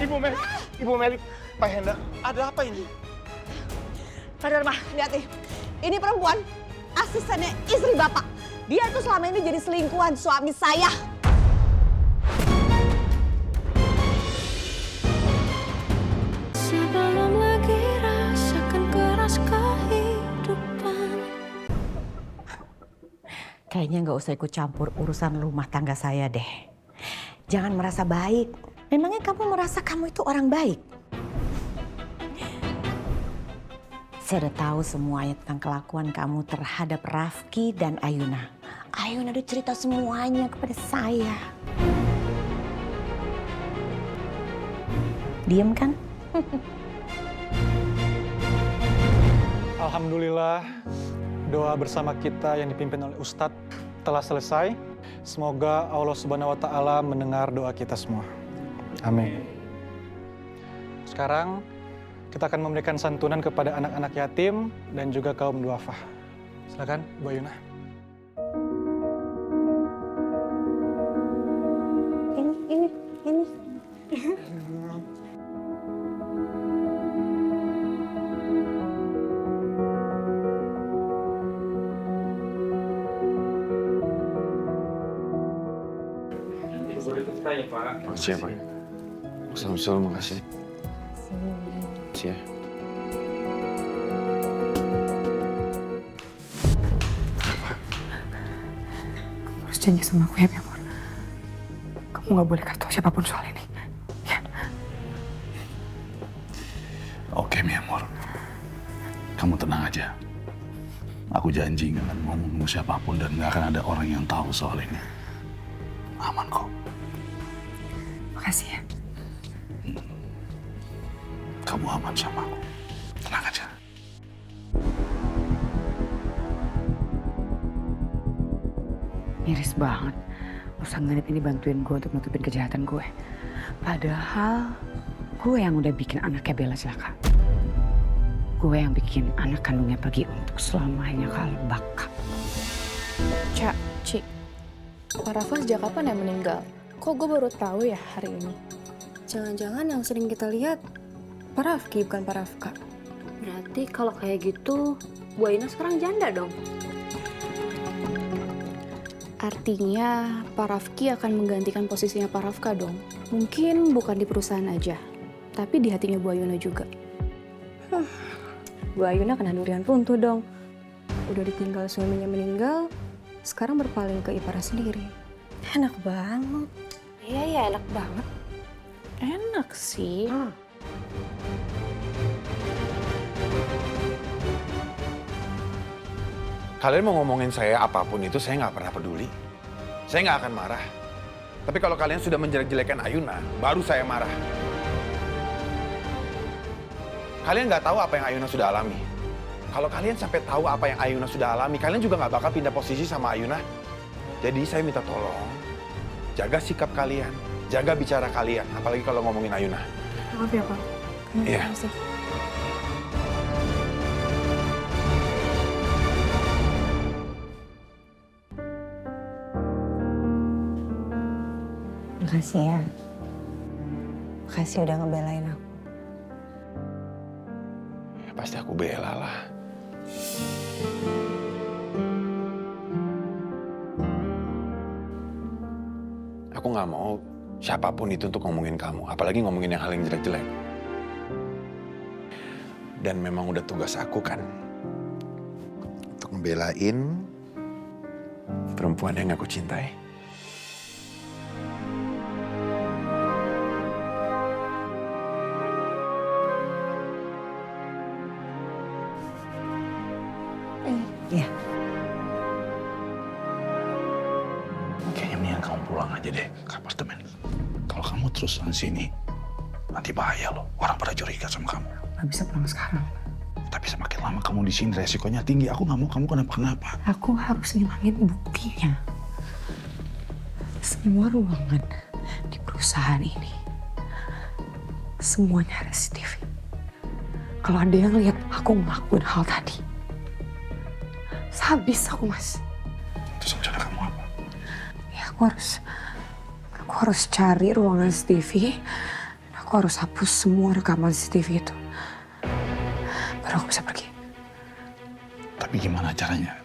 Ibu Meli, Pak Hendra, ada apa ini? Kak Dharma, lihat nih. Ini perempuan, asistennya istri Bapak. Dia tuh selama ini jadi selingkuhan suami saya. Sebelum lagi rasakan keras kehidupan. Kayaknya nggak usah ikut campur urusan rumah tangga saya deh. Jangan merasa baik. Memangnya kamu merasa kamu itu orang baik? Saya udah tahu semuanya tentang kelakuan kamu terhadap Rafki dan Ayuna. Ayuna udah cerita semuanya kepada saya. Diam kan? Alhamdulillah, doa bersama kita yang dipimpin oleh Ustadz telah selesai. Semoga Allah Subhanahu wa Ta'ala mendengar doa kita semua. Amin. Sekarang kita akan memberikan santunan kepada anak-anak yatim dan juga kaum duafa. Silakan, Bu Ayuna. Ini. Makasih ya, Pak. Selalu makasih. Makasih ya. Kamu harus janji sama aku ya, Mimor. Kamu gak boleh kasih tau siapapun soal ini. Ya. Oke, Mimor. Kamu tenang aja. Aku janji gak akan ngomong sama siapapun dan gak akan ada orang yang tahu soal ini. Aman kok. Makasih ya. Kamu aman sama aku. Tenang aja. Miris banget. Urusan Ganip ini bantuin gue untuk nutupin kejahatan gue. Padahal gue yang udah bikin anaknya Bella celaka. Gue yang bikin anak kandungnya pergi untuk selamanya ke Al-Baqarah. Cak, Ci, Pak Rafa sejak kapan ya meninggal? Kok gue baru tahu ya hari ini? Jangan-jangan yang sering kita lihat Pak Rafki bukan Pak Rafka. Berarti kalau kayak gitu, Bu Ayuna sekarang janda dong? Artinya Pak Rafki akan menggantikan posisinya Pak Rafka dong. Mungkin bukan di perusahaan aja, tapi di hatinya Bu Ayuna juga. Bu Ayuna kena durian runtuh dong. Udah ditinggal suaminya meninggal, sekarang berpaling ke ipar sendiri. Enak banget. Iya, enak banget. Enak sih. Kalian mau ngomongin saya apapun itu, saya nggak pernah peduli. Saya nggak akan marah. Tapi kalau kalian sudah menjelek-jelekan Ayuna, baru saya marah. Kalian nggak tahu apa yang Ayuna sudah alami. Kalau kalian sampai tahu apa yang Ayuna sudah alami, kalian juga nggak bakal pindah posisi sama Ayuna. Jadi saya minta tolong, jaga sikap kalian, jaga bicara kalian, apalagi kalau ngomongin Ayuna. Maaf ya, Pak. Iya. Makasih ya. Makasih udah ngebelain aku. Ya, pasti aku bela lah. Aku nggak mau siapapun itu untuk ngomongin kamu, apalagi ngomongin yang hal yang jelek-jelek. Dan memang udah tugas aku kan, untuk ngebelain perempuan yang aku cintai. Iya. Kayaknya mendingan kamu pulang aja deh ke apartemen. Kalau kamu terus di sini, nanti bahaya loh. Orang pada curiga sama kamu. Gak bisa pulang sekarang. Tapi semakin lama kamu di sini, resikonya tinggi. Aku nggak mau kamu kenapa-kenapa. Aku harus ngilangin buktinya. Semua ruangan di perusahaan ini, semuanya ada CCTV. Kalau ada yang lihat aku ngelakuin hal tadi, habis aku, Mas. Terus rencana kamu apa? Ya, aku harus cari ruangan CCTV. Aku Aku harus hapus semua rekaman CCTV itu. Baru aku bisa pergi. Tapi gimana caranya?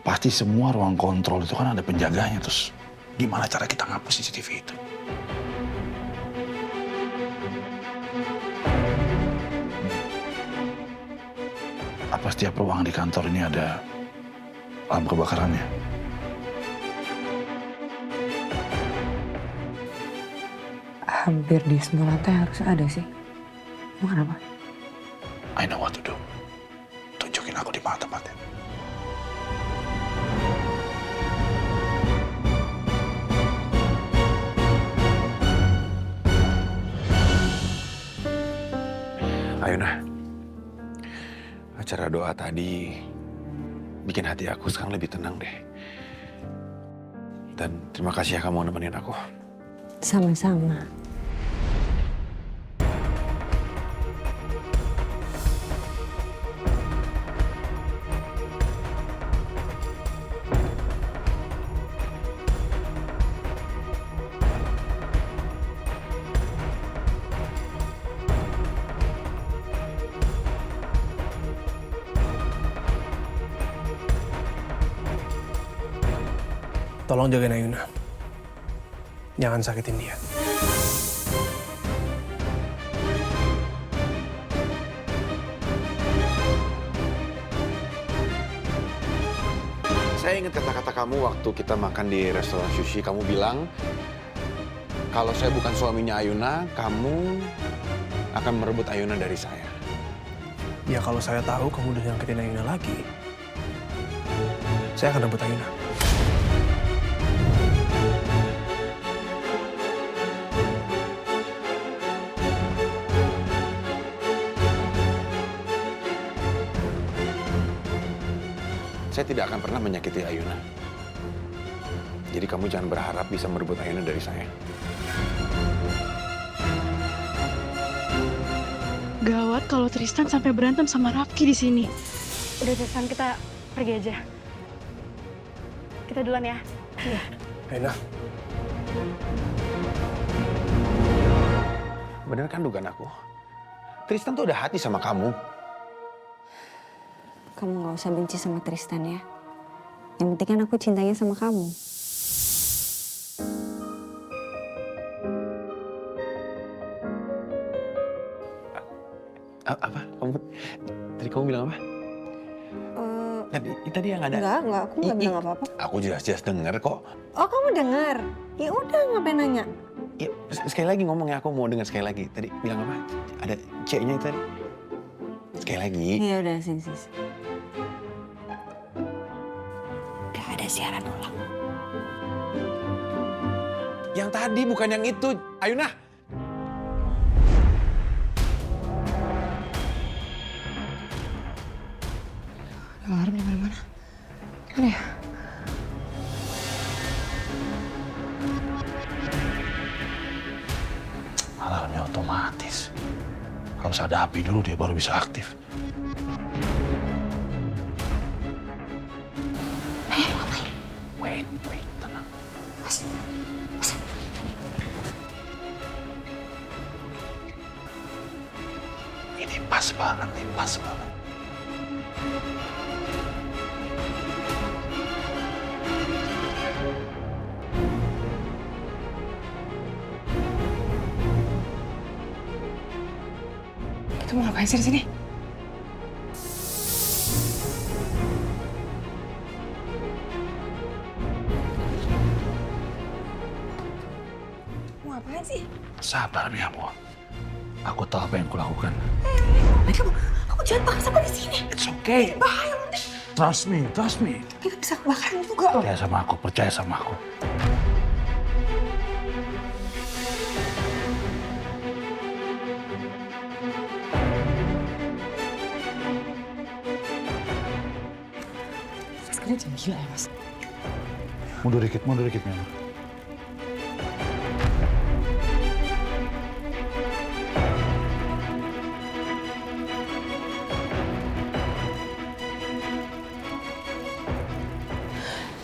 Pasti semua ruang kontrol itu kan ada penjaganya. Terus gimana cara kita ngapus CCTV itu? Apa setiap ruangan di kantor ini ada alarm kebakarannya? Hampir di semua lantai harus ada sih. Mau kenapa? I know what to do. Tunjukin aku di mana tempatnya. Ayuna, acara doa tadi bikin hati aku sekarang lebih tenang deh. Dan terima kasih ya kamu nemenin aku. Sama-sama. Tolong jagain Ayuna. Jangan sakitin dia. Saya ingat kata-kata kamu waktu kita makan di restoran sushi. Kamu bilang, kalau saya bukan suaminya Ayuna, kamu akan merebut Ayuna dari saya. Ya kalau saya tahu kamu udah nyakitin Ayuna lagi, saya akan rebut Ayuna. Saya tidak akan pernah menyakiti Ayuna. Jadi kamu jangan berharap bisa merebut Ayuna dari saya. Gawat kalau Tristan sampai berantem sama Rafki di sini. Udah Tristan, kita pergi aja. Kita duluan ya. Iya. Ayuna. Bener kan dugaan aku? Tristan tuh udah hati sama kamu. Kamu gak usah benci sama Tristan ya. Yang penting kan aku cintanya sama kamu. Apa? Tadi kamu bilang apa? Tadi yang ada. Enggak, aku nggak bilang apa-apa. Aku jelas-jelas denger kok. Oh, kamu dengar? Ya udah, ngapain nanya? Ya, sekali lagi ngomongnya, aku mau dengar sekali lagi. Tadi bilang apa? Ada C-nya itu tadi. Sekali lagi. Ya udah, sini. Gak ada siaran ulang. Yang tadi bukan yang itu, Ayuna. Alarm di mana-mana. Mana ya? Alarmnya otomatis. Harus ada api dulu dia baru bisa aktif. Wait, tenang. Mas. Ini pas banget. Kita mau ngapain sih di sini? Mau ngapain sih? Sabar, Mi Amor. Aku tahu apa yang kulakukan. Kamu jangan paksa aku di sini. It's okay. Bahaya nanti. Trust me. Kita bisa kebakaran juga. Percaya sama aku. Sekarang jangan gila ya, Mas. Mundur dikit, Mi Amor.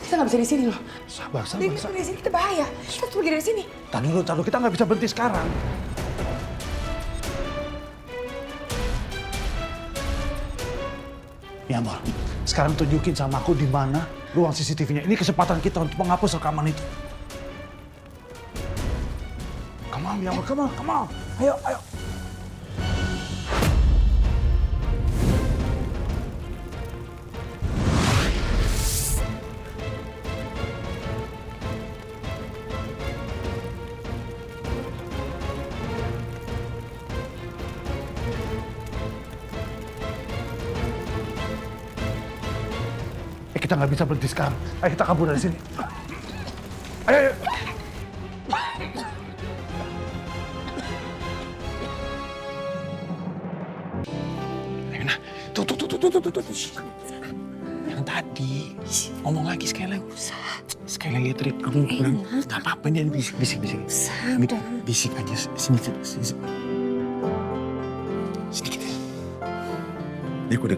Kita nggak bisa di sini loh. Sabar. Di sini kita bahaya. Kita harus pergi dari sini. Tahan dulu. Kita nggak bisa berhenti sekarang. Ya, Mor. Sekarang tunjukin sama aku di mana ruang CCTV-nya. Ini kesempatan kita untuk menghapus rekaman itu. Come on, Mor. Come on. Ayo. Kita nggak bisa berhenti sekarang. Ayo kita kabur dari sini. Ayo. Ayuna, tuh. Yang tadi, ngomong lagi sekali lagi. Sekali lagi trip kamu bilang, nggak apa-apa dia bisik. Bisik aja, sini. Sedikit. Ini aku udah.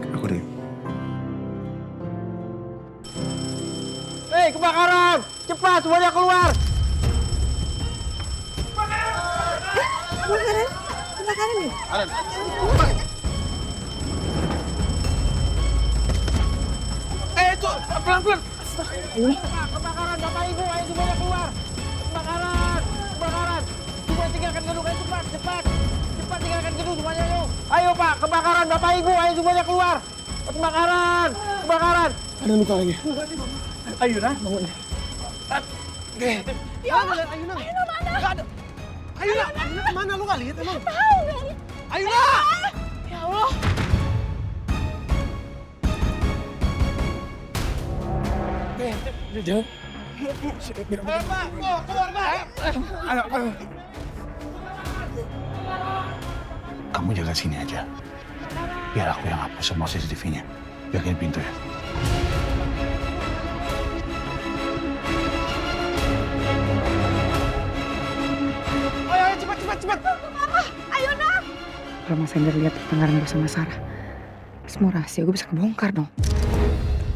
Hei, kebakaran! Cepat, semuanya keluar! Kebakaran nih. Itu pelan-pelan. Kebakaran, Bapak Ibu, ayo semuanya keluar. Kebakaran. Coba tinggalkan gedung, ayo cepat. Cepat tinggalkan gedung semuanya, yuk. Ayo Pak, kebakaran, Bapak Ibu, ayo semuanya keluar. Kebakaran. Ada luka lagi. Ayuna, bangun. Oke. Ya Allah, Ayuna mana? Nggak ada. Ayuna mana? Lu nggak lihat emang? Tahu nggak? Ayuna! Ya Allah. Jangan. Pak, keluar, Pak. Ayo. Kamu jaga sini aja. Biar aku yang hapus semua CCTV-nya. Jagain pintu ya. Ayo, cepat. Ayuna. Kalau Mas Hendra lihat pertengkaran gue sama Sarah, semua rahasia gue bisa kebongkar dong.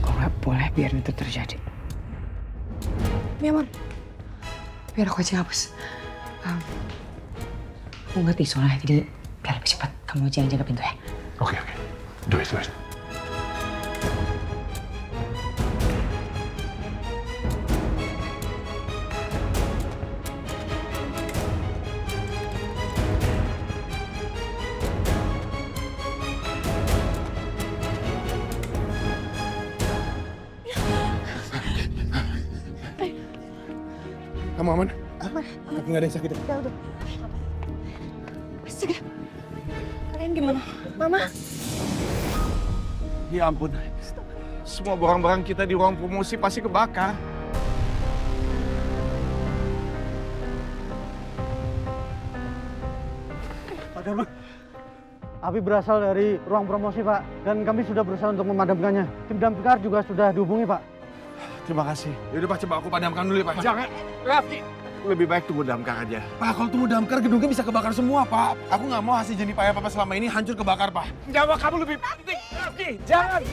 Gue nggak boleh biarin itu terjadi. Memang, biar aku aja hapus. Aku ngerti soalnya, jadi biar lebih cepat. Kamu jangan jaga pintu ya. Oke. Do it. Kamu aman? Aman. Tapi nggak ada yang sakit. Udah. Astaga. Kalian gimana? Mama? Ya ampun. Semua barang-barang kita di ruang promosi pasti kebakar. Pak Dharma, api berasal dari ruang promosi, Pak. Dan kami sudah berusaha untuk memadamkannya. Tim damkar juga sudah dihubungi, Pak. Terima kasih. Yaudah Pak, coba aku padamkan dulu ya Pak. Jangan, Raffi. Lebih baik tunggu damkar aja. Pak, kalau tunggu damkar gedungnya bisa kebakar semua, Pak. Aku nggak mau hasil jernih payah Papa selama ini hancur kebakar, Pak. Nyawa kamu lebih penting, Raffi. Jangan.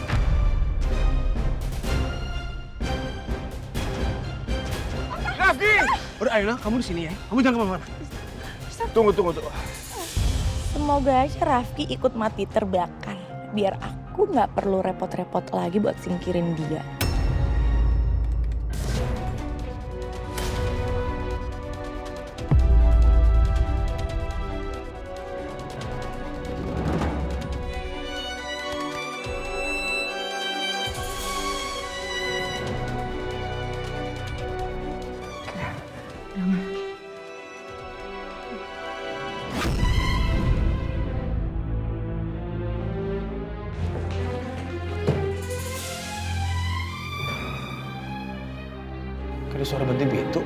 Raffi! Udah, Ayuna, kamu di sini ya. Kamu jangan kemana-mana. Tunggu. Semoga aja Rafki ikut mati terbakar. Biar aku nggak perlu repot-repot lagi buat singkirin dia. Ada suara banting pintu.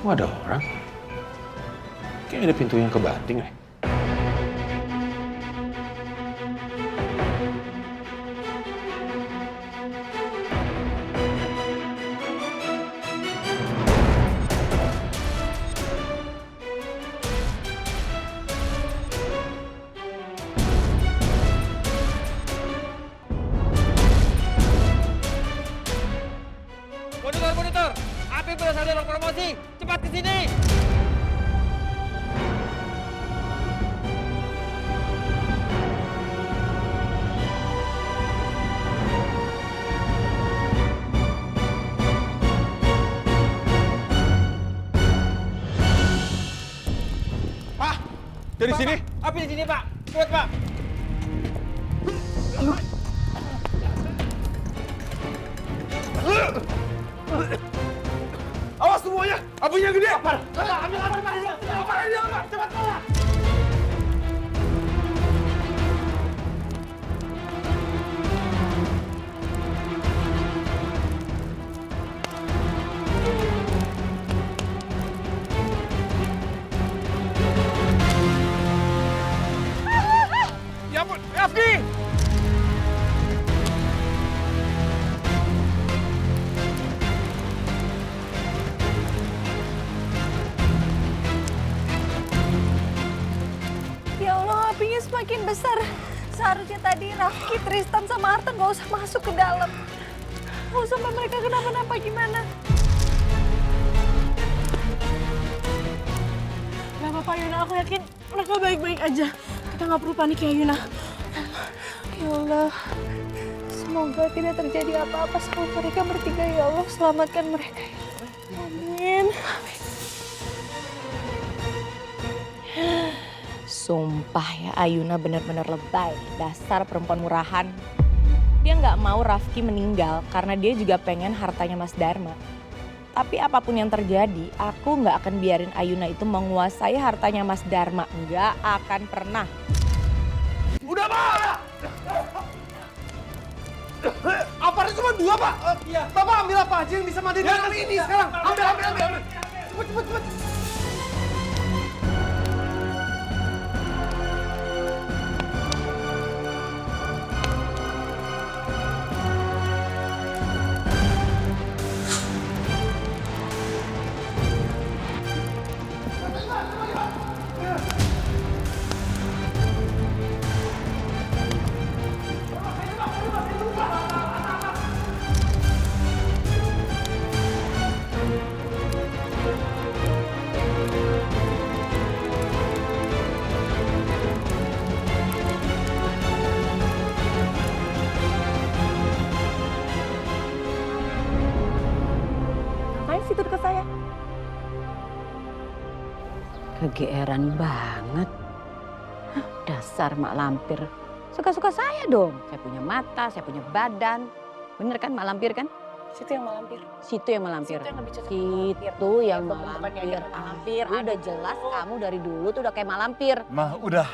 Kok ada orang? Kayak ada pintu yang kebanting deh. Monitor! Api berasal dari ruang promosi! Cepat ke sini! Pak! Dari Pak, sini! Pak. Api di sini, Pak! Cepat, Pak! Awas semuanya! Apinya gede! Ambil Pak! Cepat, Pak! Ya ampun, Rafki! Ya Allah, apinya semakin besar. Seharusnya tadi Rafki, Tristan, sama Arta nggak usah masuk ke dalam. Mau sampai mereka kenapa-napa gimana? Gak apa-apa Yuna, aku yakin mereka baik-baik aja. Kita nggak perlu panik ya Yuna. Ya Allah, semoga tidak terjadi apa-apa sama mereka bertiga ya Allah. Selamatkan mereka ya Allah. Amin. Sumpah ya, Ayuna benar-benar lebay. Dasar perempuan murahan. Dia nggak mau Rafki meninggal karena dia juga pengen hartanya Mas Dharma. Tapi apapun yang terjadi, aku nggak akan biarin Ayuna itu menguasai hartanya Mas Dharma. Nggak akan pernah. Udah, Pak! Aparat cuma 2, Pak. Iya. Bapak ambil apa aja yang bisa mandi dengan ini sekarang. Ambil. Cepet. Ngapain situ dekat saya? Kegeeran banget. Hah, dasar mak lampir. Suka-suka saya dong. Saya punya mata, saya punya badan. Bener kan mak lampir kan? Situ yang malampir. Situ yang malampir. Situ yang nggak bicara Situ yang Bukan malampir. yang malampir. Udah jelas kamu dari dulu tuh udah kayak malampir. Mah, udah.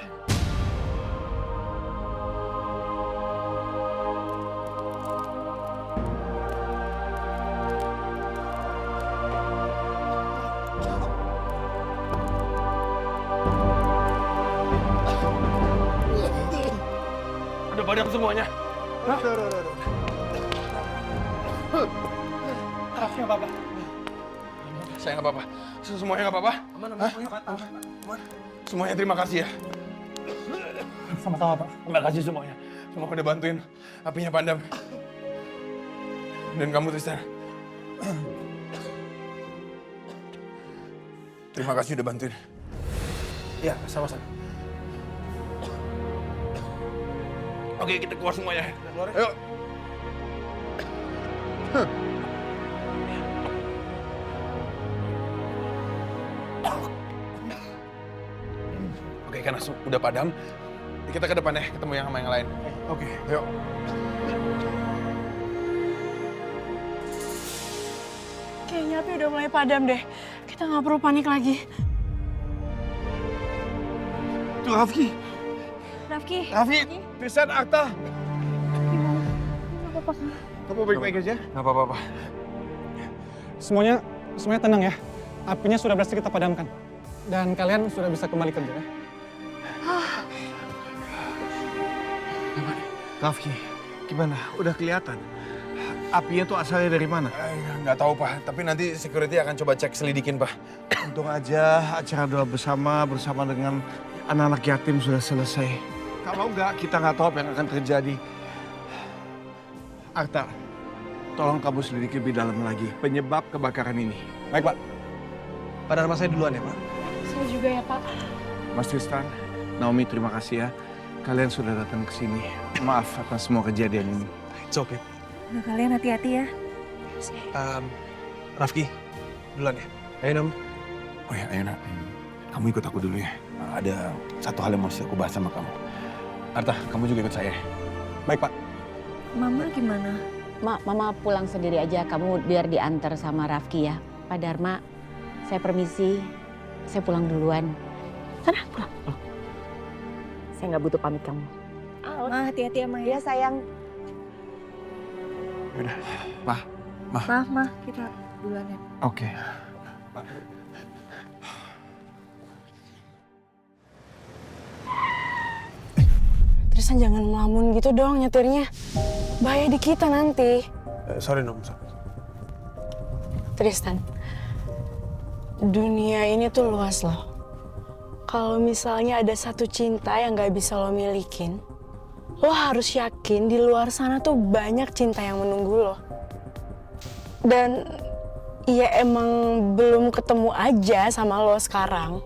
Udah padam semuanya. Raffi nggak apa-apa. Saya nggak apa-apa. Semuanya nggak apa-apa? Semuanya terima kasih ya. Sama-sama Pak. Terima kasih semuanya. Semua udah bantuin apinya padam. Dan kamu Tristan. Terima kasih udah bantuin. Iya, sama-sama. Oke, kita keluar semuanya. Ayo. Oke, karena udah padam, kita ke depan ya, ketemu yang sama yang lain. Oke. Yuk. Kayaknya api udah mulai padam deh. Kita nggak perlu panik lagi. Tuh, Rafki. Rafki. Tristan, Akta. Gimana? Apa-apa? Kamu baik-baik aja? Nggak apa-apa. Semuanya tenang ya. apinya sudah berhasil kita padamkan. Dan kalian sudah bisa kembali kerja ya. Rafki, gimana? Udah kelihatan? Apinya tuh asalnya dari mana? Nggak tahu, Pak. Tapi nanti security akan coba cek selidikin, Pak. Untung aja acara doa bersama dengan anak-anak yatim sudah selesai. Kalau enggak, kita nggak tahu apa yang akan terjadi. Arta, tolong kamu selidiki lebih dalam lagi penyebab kebakaran ini. Baik, Pak. Pak Dharma, saya duluan ya, Pak. Saya juga ya, Pak. Mas Tristan, Naomi, terima kasih ya. Kalian sudah datang ke sini. Maaf atas semua kejadian ini. It's okay. Udah kalian hati-hati ya. Rafki, duluan ya. Ayo, Nom. Oh ya, Ayuna, kamu ikut aku dulu ya. Ada satu hal yang mesti aku bahas sama kamu. Arta, kamu juga ikut saya. Baik, Pak. Mama gimana? Mama pulang sendiri aja. Kamu biar diantar sama Rafki ya. Pak Dharma, saya permisi. Saya pulang duluan. Sana, pulang. Saya nggak butuh pamit kamu. Ma, hati-hati ya, Ma. Iya sayang. Yaudah, Ma. Maaf, Ma. Kita duluan ya. Oke. Tristan jangan melamun gitu dong nyetirnya. Bahaya di kita nanti. Sorry, Nom. Tristan, dunia ini tuh luas loh. Kalau misalnya ada satu cinta yang gak bisa lo milikin, lo harus yakin di luar sana tuh banyak cinta yang menunggu lo. Dan ya emang belum ketemu aja sama lo sekarang.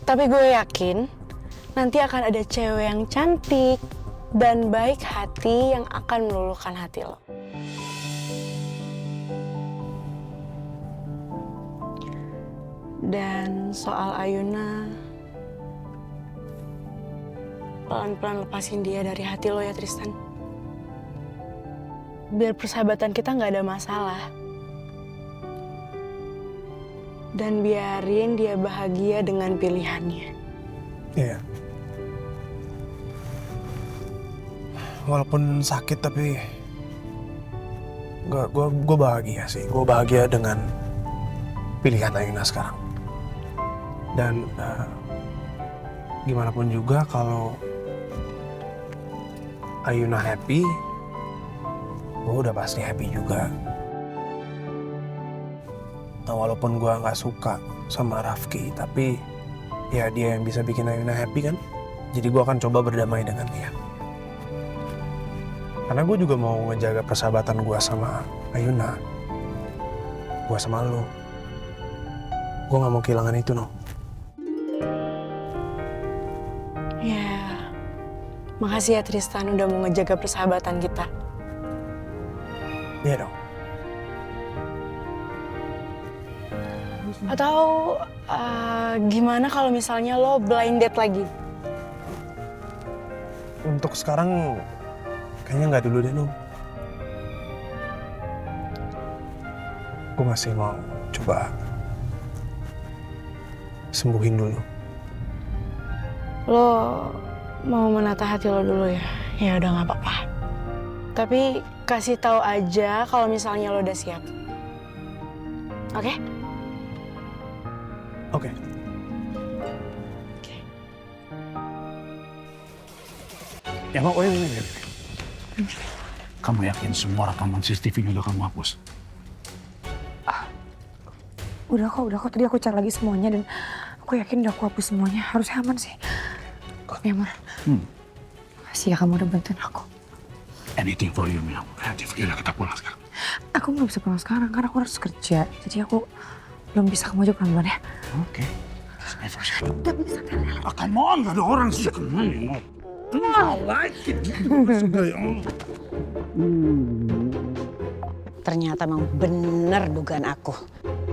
Tapi gue yakin nanti akan ada cewek yang cantik dan baik hati yang akan meluluhkan hati lo. Dan soal Ayuna, pelan-pelan lepasin dia dari hati lo ya Tristan. Biar persahabatan kita nggak ada masalah. Dan biarin dia bahagia dengan pilihannya. Iya. Walaupun sakit tapi gue bahagia sih. Gue bahagia dengan pilihan Ayuna sekarang. Dan gimana pun juga kalau Ayuna happy, gue udah pasti happy juga. Nah, walaupun gue nggak suka sama Rafki, tapi ya dia yang bisa bikin Ayuna happy kan. Jadi gue akan coba berdamai dengan dia. Karena gue juga mau ngejaga persahabatan gue sama Ayuna. Gue sama lo. Gue gak mau kehilangan itu, no. Ya, makasih ya Tristan udah mau ngejaga persahabatan kita. Iya dong. Atau gimana kalau misalnya lo blind date lagi? Untuk sekarang kayaknya nggak dulu deh, Nom. Gue masih mau coba sembuhin dulu. Lo mau menata hati lo dulu ya? Ya udah nggak apa-apa. Tapi kasih tahu aja kalau misalnya lo udah siap. Oke? Oke. Ya, Mak, wait. Kamu yakin semua rekaman CCTV-nya udah kamu hapus? Udah kok. Tadi aku cek lagi semuanya dan aku yakin udah aku hapus semuanya. Harusnya aman sih. Ya, Mar. Makasih ya kamu udah bantuin aku. Anything for you, Mia. Yaudah, kita pulang sekarang. Aku nggak bisa pulang sekarang karena aku harus kerja. Jadi aku belum bisa, kamu aja pelan-pelan ya. Oke. Udah bisa. Come on, gak ada orang sih. Come on. Sudah ya. Ternyata memang bener dugaan aku.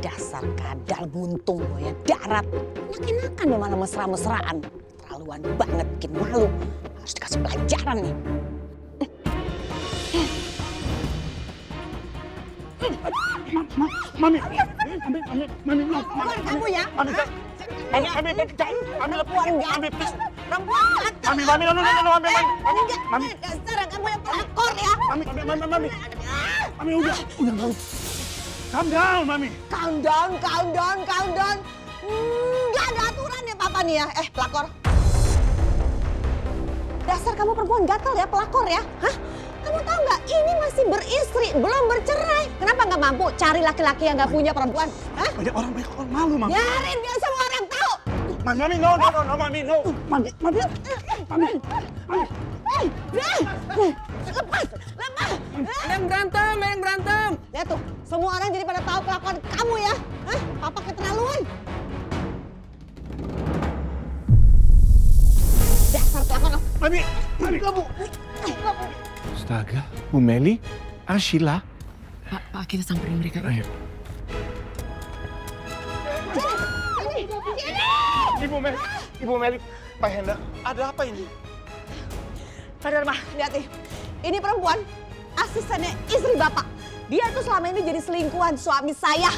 Dasar kadal buntung lo ya, darat. Enak-enakan dia malah mesra-mesraan. Terlaluan banget, bikin malu. Harus dikasih pelajaran nih. Mami. Kamu ya? Mami. Sekarang kamu yang pelakor ya. Mami, udah. Calm down, Mami. Calm down. Nggak ada aturan ya papa nih ya. Pelakor. Dasar kamu perempuan gatel ya, pelakor ya. Hah? Kamu tahu nggak, ini masih beristri, belum bercerai. Kenapa nggak mampu cari laki-laki yang nggak punya perempuan? Hah? Banyak orang malu, Mami. Biarin, biar semua orang tahu. Mami, no, Mami, no. Mami. Lepas. Ada yang berantem. Lihat tuh, semua orang jadi pada tahu kelakuan kamu ya. Hah? Papa keterlaluan. Dasar pelakor. Mami, kamu. Astaga, Bu Meli, Sheila. Pak, kita samperin mereka. Ayo. Ibu Meli, Pak Hendra, ada apa ini? Pak Dharma, lihat nih. Ini perempuan, asistennya istri Bapak. Dia tuh selama ini jadi selingkuhan suami saya.